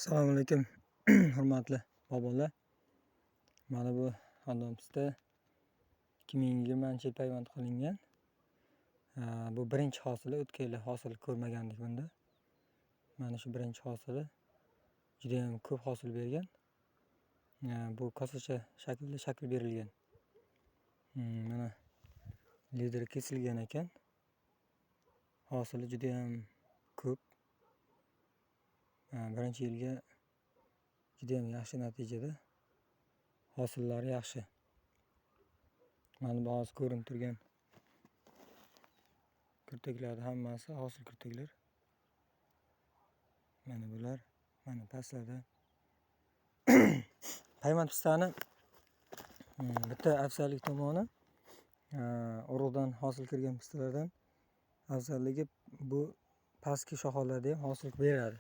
Assalomu alaykum, hurmatli bobonlar. Mana bu xonadonimizda 2020-yil payvand qilingan. Bu birinchi hosili, o'tgan yili hosil ko'rmagandik bunda. Mana shu birinchi hosili juda ham ko'p hosil bergan. Bu kosacha shaklida shakl berilgan. Mana lideri kesilgan ekan. Hosili juda ham ko'p. Birinchi yilga juda ham yaxshi natijada. Hosillari yaxshi. Mana bu hozir ko'rinib turgan kurtaklar hammasi hosil kurtaklar. Mana bular, mana pastlarda. Payvand pistani bitta afzallik tomoni, urug'dan hosil kirgan pistalardan afzalligi bu pastki shoxalarda ham hosil beradi.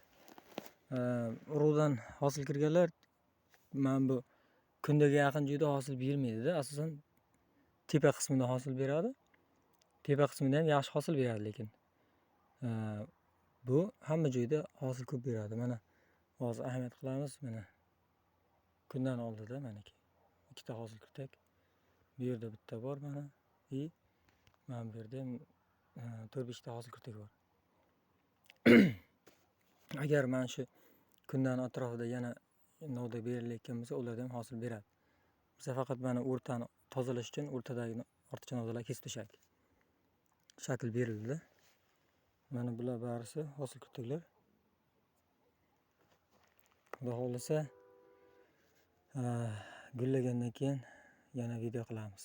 Urug'dan hosil kirganlar mana bu kundaga yaqin joyda hosil bermaydi-da, asosan tepa qismida hosil beradi. Tepa qismida ham yaxshi hosil beradi, lekin bu hamma joyda hosil ko'p beradi. Mana hozir ahamiyat qilamiz, mana kundan oldida manaki ikkita hosil kurtak. Bu yerda bitta bor mana, mana bu yerda ham 4-5 ta hosil kurtak bor. Agar mana shu kundan atrofida yana novda berilayotgan bo'lsa, ulardan ham hosil beradi. Biz faqat mana o'rtani tozalash uchun o'rtadagi ortiqcha novdalarni kesib tashladik. Shakl berildi. Mana bular barisi hosil kurtaklar. Xudo xohlasa gullagandan keyin yana video qilamiz.